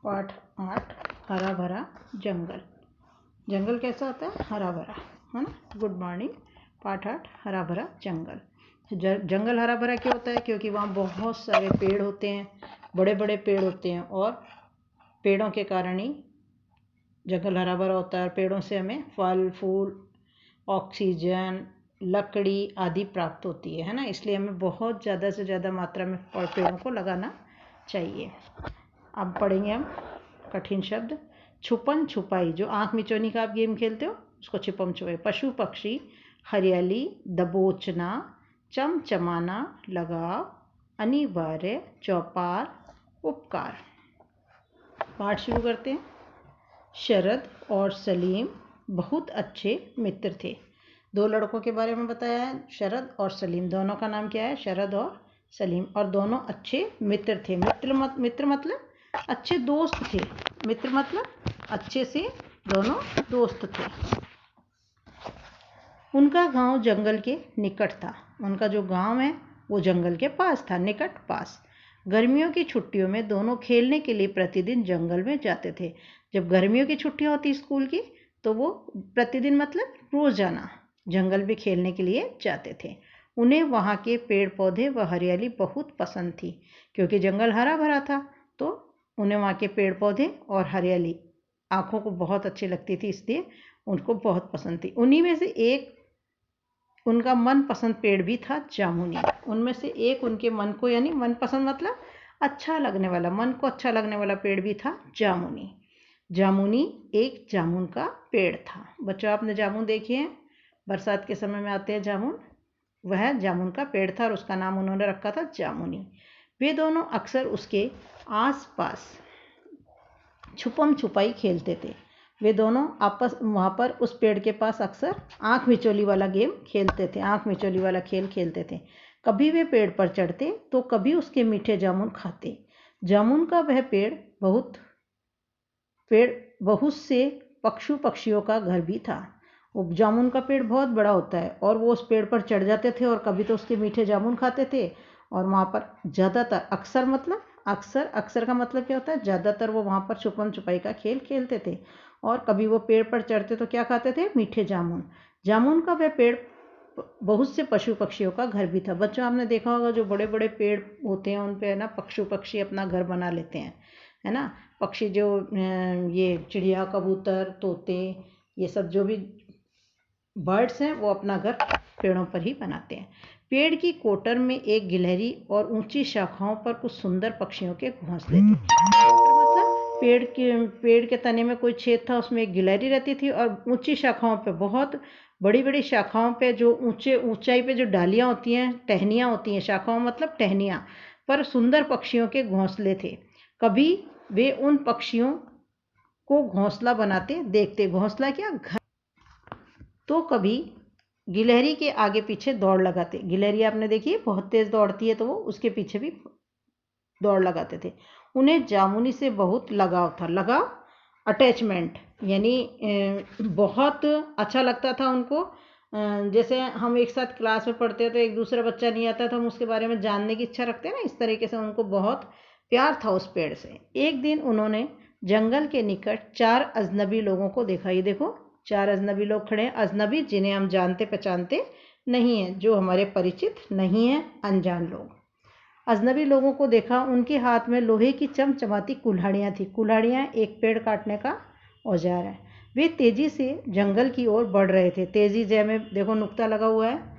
पाठ 8 हरा भरा जंगल। जंगल कैसा होता है? हरा भरा, है ना। Good morning. पाठ 8 हरा भरा जंगल। जंगल हरा भरा क्यों होता है? क्योंकि वहाँ बहुत सारे पेड़ होते हैं, बड़े बड़े पेड़ होते हैं, और पेड़ों के कारण ही जंगल हरा भरा होता है। पेड़ों से हमें फल फूल, ऑक्सीजन, लकड़ी आदि प्राप्त होती है ना। इसलिए हमें बहुत ज़्यादा से ज़्यादा मात्रा में पेड़ों को लगाना चाहिए। अब पढ़ेंगे हम कठिन शब्द। छुपन छुपाई, जो आँख मिचौनी का आप गेम खेलते हो उसको छुपम छुपाई। पशु पक्षी, हरियाली, दबोचना, चमचमाना, लगाव, अनिवार्य, चौपाल, उपकार। पाठ शुरू करते हैं। शरद और सलीम बहुत अच्छे मित्र थे। दो लड़कों के बारे में बताया है, शरद और सलीम। दोनों का नाम क्या है? शरद और सलीम। और दोनों अच्छे मित्र थे। मित्र मतलब अच्छे दोस्त थे। मित्र मतलब अच्छे से दोनों दोस्त थे। उनका गांव जंगल के निकट था। उनका जो गांव है वो जंगल के पास था, निकट, पास। गर्मियों की छुट्टियों में दोनों खेलने के लिए प्रतिदिन जंगल में जाते थे। जब गर्मियों की छुट्टियां होती स्कूल की तो वो प्रतिदिन मतलब रोजाना जंगल में खेलने के लिए जाते थे। उन्हें वहाँ के पेड़ पौधे व हरियाली बहुत पसंद थी। क्योंकि जंगल हरा भरा था तो उन्हें वहाँ के पेड़ पौधे और हरियाली आँखों को बहुत अच्छी लगती थी, इसलिए उनको बहुत पसंद थी। उन्हीं में से एक उनका मनपसंद पेड़ भी था, जामुनी। उनमें से एक उनके मन को, यानी मनपसंद मतलब अच्छा लगने वाला, मन को अच्छा लगने वाला पेड़ भी था, जामुनी। जामुनी एक जामुन का पेड़ था। बच्चों, आपने जामुन देखे हैं? बरसात के समय में आते हैं जामुन। वह जामुन का पेड़ था और उसका नाम उन्होंने रखा था जामुनी। वे दोनों अक्सर उसके आसपास छुपम छुपाई खेलते थे। वे दोनों आपस वहाँ पर उस पेड़ के पास अक्सर आँख मिचौली वाला गेम खेलते थे, आँख मिचौली वाला खेल खेलते थे। कभी वे पेड़ पर चढ़ते तो कभी उसके मीठे जामुन खाते। जामुन का वह पेड़ बहुत से पक्षियों का घर भी था। वो जामुन का पेड़ बहुत बड़ा होता है और वो उस पेड़ पर चढ़ जाते थे और कभी तो उसके मीठे जामुन खाते थे। और वहाँ पर ज़्यादातर, अक्सर मतलब अक्सर का मतलब क्या होता है? ज़्यादातर वो वहाँ पर छुपम छुपाई का खेल खेलते थे। और कभी वो पेड़ पर चढ़ते तो क्या खाते थे? मीठे जामुन। जामुन का वह पेड़ बहुत से पशु पक्षियों का घर भी था। बच्चों, आपने देखा होगा जो बड़े बड़े पेड़ होते हैं उन पे है ना पशु पक्षी अपना घर बना लेते हैं, है ना। पक्षी जो ये चिड़िया, कबूतर, तोते, ये सब जो भी बर्ड्स हैं वो अपना घर पेड़ों पर ही बनाते हैं। पेड़ की कोटर में एक गिलहरी और ऊंची शाखाओं पर कुछ सुंदर पक्षियों के घोंसले थे। कोटर मतलब पेड़ के तने में कोई छेद था, उसमें एक गिलहरी रहती थी और ऊंची शाखाओं पे, बहुत बड़ी बड़ी शाखाओं पे, जो ऊंचाई पे जो डालियां होती हैं, टहनियां होती हैं, शाखाओं मतलब टहनियां पर सुंदर पक्षियों के घोंसले थे। कभी वे उन पक्षियों को घोंसला बनाते देखते। घोंसला क्या? घर। तो कभी गिलहरी के आगे पीछे दौड़ लगाते। गिलहरी आपने देखी है, बहुत तेज दौड़ती है, तो वो उसके पीछे भी दौड़ लगाते थे। उन्हें जामुनी से बहुत लगाव था। लगाव अटैचमेंट, यानी बहुत अच्छा लगता था उनको। जैसे हम एक साथ क्लास में पढ़ते हैं तो एक दूसरा बच्चा नहीं आता तो हम उसके बारे में जानने की इच्छा रखते हैं ना, इस तरीके से उनको बहुत प्यार था उस पेड़ से। एक दिन उन्होंने जंगल के निकट 4 अजनबी लोगों को देखा। ये देखो, 4 अजनबी लोग खड़े हैं। अजनबी जिन्हें हम जानते पहचानते नहीं हैं, जो हमारे परिचित नहीं हैं, अनजान लोग। अजनबी लोगों को देखा। उनके हाथ में लोहे की चमचमाती कुल्हाड़ियाँ थी। कुल्हाड़ियाँ एक पेड़ काटने का औजार है। वे तेजी से जंगल की ओर बढ़ रहे थे। तेजी जय में देखो नुक्ता लगा हुआ है।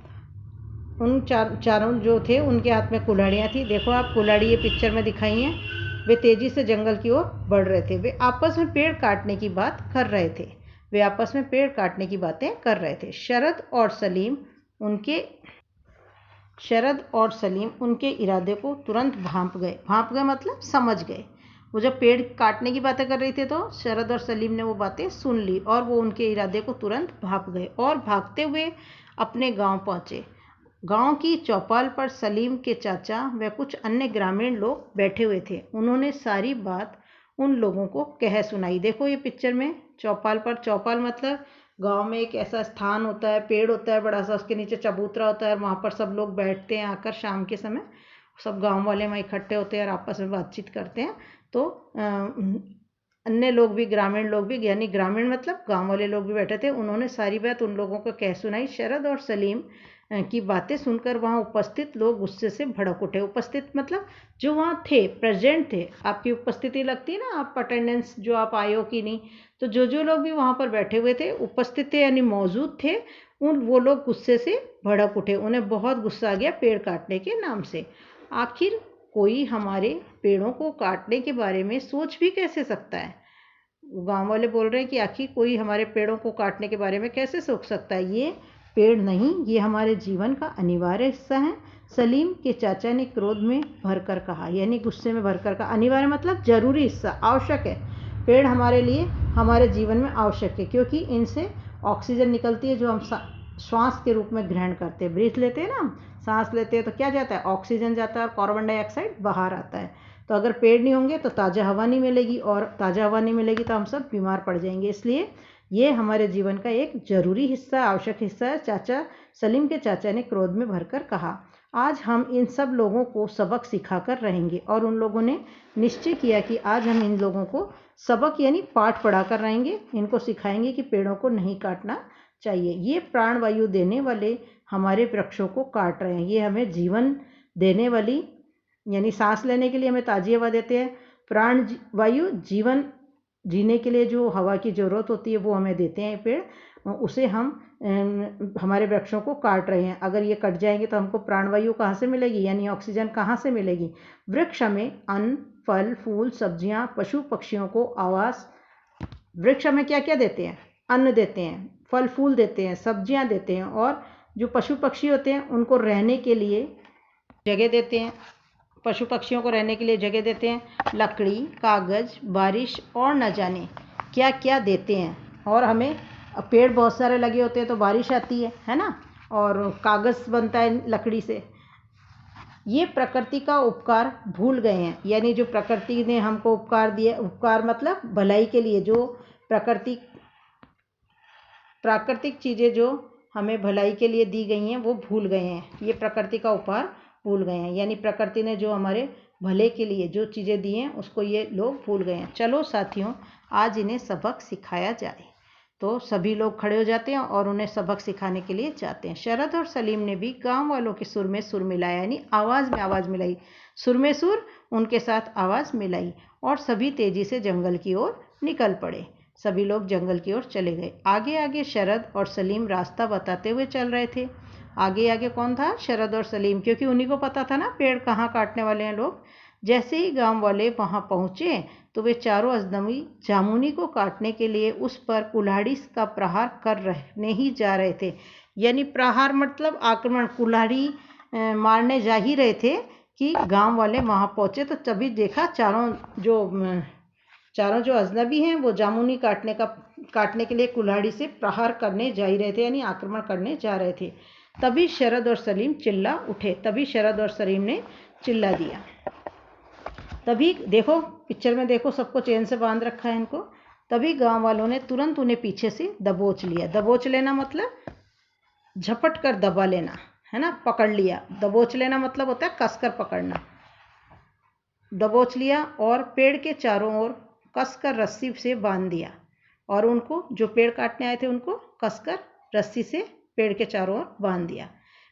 उन चारों जो थे उनके हाथ में कुल्हाड़ियाँ थी। देखो आप, कुल्हाड़ी ये पिक्चर में दिखाई हैं। वे तेजी से जंगल की ओर बढ़ रहे थे। वे आपस में पेड़ काटने की बात कर रहे थे। वे आपस में पेड़ काटने की बातें कर रहे थे। शरद और सलीम उनके इरादे को तुरंत भांप गए। भांप गए मतलब समझ गए। वो जब पेड़ काटने की बातें कर रही थी तो शरद और सलीम ने वो बातें सुन ली और वो उनके इरादे को तुरंत भांप गए और भागते हुए अपने गांव पहुंचे। गांव की चौपाल पर सलीम के चाचा व कुछ अन्य ग्रामीण लोग बैठे हुए थे। उन्होंने सारी बात उन लोगों को कह सुनाई। देखो ये पिक्चर में चौपाल पर, चौपाल मतलब गांव में एक ऐसा स्थान होता है, पेड़ होता है बड़ा सा, उसके नीचे चबूतरा होता है और वहाँ पर सब लोग बैठते हैं आकर। शाम के समय सब गांव वाले वहाँ इकट्ठे होते हैं और आपस में बातचीत करते हैं। तो अन्य लोग भी, ग्रामीण लोग भी, यानी ग्रामीण मतलब गांव वाले लोग भी बैठे थे, उन्होंने सारी बात उन लोगों को कह सुनाई। शरद और सलीम की बातें सुनकर वहाँ उपस्थित लोग गुस्से से भड़क उठे। उपस्थित मतलब जो वहाँ थे, प्रेजेंट थे। आपकी उपस्थिति लगती है ना, आप अटेंडेंस, जो आप आए हो कि नहीं, तो जो लोग भी वहाँ पर बैठे हुए थे, उपस्थित थे यानी मौजूद थे, वो लोग गुस्से से भड़क उठे। उन्हें बहुत गुस्सा आ गया पेड़ काटने के नाम से। आखिर कोई हमारे पेड़ों को काटने के बारे में सोच भी कैसे सकता है? गांव वाले बोल रहे हैं कि आखिर कोई हमारे पेड़ों को काटने के बारे में कैसे सोच सकता है? ये पेड़ नहीं, ये हमारे जीवन का अनिवार्य हिस्सा है। सलीम के चाचा ने क्रोध में भरकर कहा, यानी गुस्से में भरकर कहा। अनिवार्य मतलब जरूरी हिस्सा, आवश्यक है। पेड़ हमारे लिए, हमारे जीवन में आवश्यक है, क्योंकि इनसे ऑक्सीजन निकलती है जो हम श्वास के रूप में ग्रहण करते हैं। ब्रीथ लेते हैं ना, हम सांस लेते हैं तो क्या जाता है? ऑक्सीजन जाता है और कार्बन डाइऑक्साइड बाहर आता है। तो अगर पेड़ नहीं होंगे तो ताज़ा हवा नहीं मिलेगी, और ताज़ा हवा नहीं मिलेगी तो हम सब बीमार पड़ जाएंगे। इसलिए ये हमारे जीवन का एक जरूरी हिस्सा, आवश्यक हिस्सा है। चाचा, सलीम के चाचा ने क्रोध में भरकर कहा। आज हम इन सब लोगों को सबक सिखाकर रहेंगे। और उन लोगों ने निश्चय किया कि आज हम इन लोगों को सबक यानी पाठ पढ़ाकर रहेंगे। इनको सिखाएंगे कि पेड़ों को नहीं काटना चाहिए। ये प्राणवायु देने वाले हमारे वृक्षों को काट रहे हैं। ये हमें जीवन देने वाली, यानी सांस लेने के लिए हमें ताज़ी हवा देते हैं। प्राण वायु, जीवन जीने के लिए जो हवा की ज़रूरत होती है वो हमें देते हैं पेड़, उसे हम हमारे वृक्षों को काट रहे हैं। अगर ये कट जाएंगे तो हमको प्राणवायु कहाँ से मिलेगी, यानी ऑक्सीजन कहाँ से मिलेगी? वृक्ष हमें अन्न, फल, फूल, सब्जियां, पशु पक्षियों को आवास, वृक्ष हमें क्या क्या देते हैं? अन्न देते हैं, फल फूल देते हैं, सब्जियां देते हैं, और जो पशु पक्षी होते हैं उनको रहने के लिए जगह देते हैं। पशु पक्षियों को रहने के लिए जगह देते हैं। लकड़ी, कागज, बारिश और न जाने क्या क्या देते हैं। और हमें पेड़ बहुत सारे लगे होते हैं तो बारिश आती है ना, और कागज बनता है लकड़ी से। ये प्रकृति का उपकार भूल गए हैं, यानी जो प्रकृति ने हमको उपकार दिया, उपकार मतलब भलाई के लिए, जो प्राकृतिक चीज़ें जो हमें भलाई के लिए दी गई हैं वो भूल गए हैं। ये प्रकृति का उपहार भूल गए हैं, यानी प्रकृति ने जो हमारे भले के लिए जो चीज़ें दी हैं उसको ये लोग भूल गए हैं। चलो साथियों, आज इन्हें सबक सिखाया जाए। तो सभी लोग खड़े हो जाते हैं और उन्हें सबक सिखाने के लिए जाते हैं। शरद और सलीम ने भी गांव वालों के सुर में सुर मिलाया, यानी आवाज़ में आवाज़ मिलाई। सुर में सुर, उनके साथ आवाज़ मिलाई, और सभी तेजी से जंगल की ओर निकल पड़े। सभी लोग जंगल की ओर चले गए। आगे आगे शरद और सलीम रास्ता बताते हुए चल रहे थे। आगे आगे कौन था? शरद और सलीम, क्योंकि उन्हीं को पता था ना पेड़ कहाँ काटने वाले हैं लोग। जैसे ही गांव वाले वहां पहुंचे तो वे चारों अजनबी जामुनी को काटने के लिए उस पर कुल्हाड़ी का प्रहार करने ही जा रहे थे। यानी प्रहार मतलब आक्रमण, कुल्हाड़ी मारने जा ही रहे थे कि गांव वाले वहां पहुंचे। तो तभी देखा चारों जो अजनबी हैं वो जामुनी काटने के लिए कुल्हाड़ी से प्रहार करने जा ही रहे थे, यानी आक्रमण करने जा रहे थे। तभी शरद और सलीम चिल्ला उठे। तभी शरद और सलीम ने चिल्ला दिया। तभी देखो, पिक्चर में देखो, सबको चेन से बांध रखा है इनको। तभी गांव वालों ने तुरंत उन्हें पीछे से दबोच लिया। दबोच लेना मतलब झपट कर दबा लेना, है ना, पकड़ लिया। दबोच लेना मतलब होता है कसकर पकड़ना। दबोच लिया और पेड़ के चारों ओर कसकर रस्सी से बांध दिया, और उनको, जो पेड़ काटने आए थे, उनको कसकर रस्सी से पेड़ के चारों ओर बांध दिया।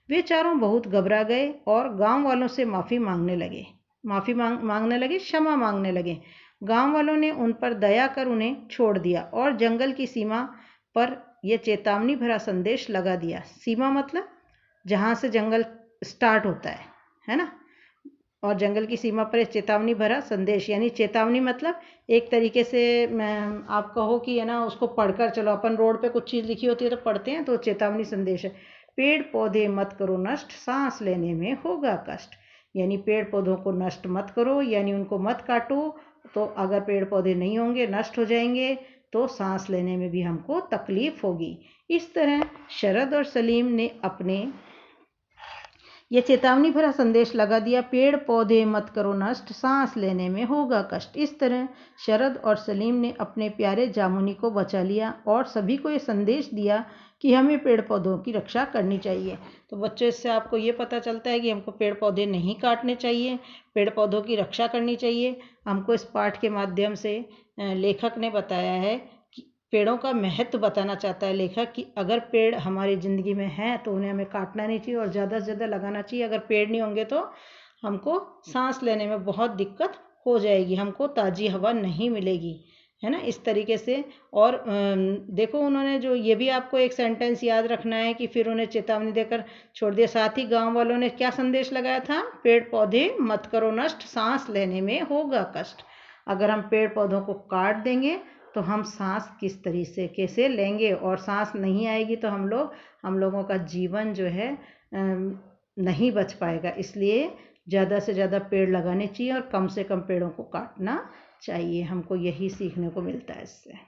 वे चारों बहुत घबरा गए और गांव वालों से माफ़ी मांगने लगे, क्षमा मांगने लगे। गांव वालों ने उन पर दया कर उन्हें छोड़ दिया और जंगल की सीमा पर यह चेतावनी भरा संदेश लगा दिया। सीमा मतलब जहाँ से जंगल स्टार्ट होता है ना, और जंगल की सीमा पर चेतावनी भरा संदेश, यानी चेतावनी मतलब एक तरीके से आप कहो कि है ना, उसको पढ़कर चलो। अपन रोड पे कुछ चीज़ लिखी होती है तो पढ़ते हैं, तो चेतावनी संदेश है। पेड़ पौधे मत करो नष्ट, सांस लेने में होगा कष्ट। यानी पेड़ पौधों को नष्ट मत करो, यानी उनको मत काटो। तो अगर पेड़ पौधे नहीं होंगे, नष्ट हो जाएंगे, तो सांस लेने में भी हमको तकलीफ होगी। इस तरह शरद और सलीम ने अपने ये चेतावनी भरा संदेश लगा दिया, पेड़ पौधे मत करो नष्ट, सांस लेने में होगा कष्ट। इस तरह शरद और सलीम ने अपने प्यारे जामुनी को बचा लिया और सभी को ये संदेश दिया कि हमें पेड़ पौधों की रक्षा करनी चाहिए। तो बच्चों, इससे आपको ये पता चलता है कि हमको पेड़ पौधे नहीं काटने चाहिए, पेड़ पौधों की रक्षा करनी चाहिए। हमको इस पाठ के माध्यम से लेखक ने बताया है कि पेड़ों का महत्व बताना चाहता है लेखक कि अगर पेड़ हमारी ज़िंदगी में हैं तो उन्हें हमें काटना नहीं चाहिए और ज़्यादा से ज़्यादा लगाना चाहिए। अगर पेड़ नहीं होंगे तो हमको सांस लेने में बहुत दिक्कत हो जाएगी, हमको ताज़ी हवा नहीं मिलेगी, है ना, इस तरीके से। और देखो, उन्होंने जो ये भी आपको एक सेंटेंस याद रखना है कि फिर उन्हें चेतावनी देकर छोड़ दिया। साथ ही गांव वालों ने क्या संदेश लगाया था, पेड़ पौधे मत करो नष्ट, सांस लेने में होगा कष्ट। अगर हम पेड़ पौधों को काट देंगे तो हम सांस किस तरीके से लेंगे, और सांस नहीं आएगी तो हम लोगों का जीवन जो है नहीं बच पाएगा। इसलिए ज़्यादा से ज़्यादा पेड़ लगाने चाहिए और कम से कम पेड़ों को काटना चाहिए। हमको यही सीखने को मिलता है इससे।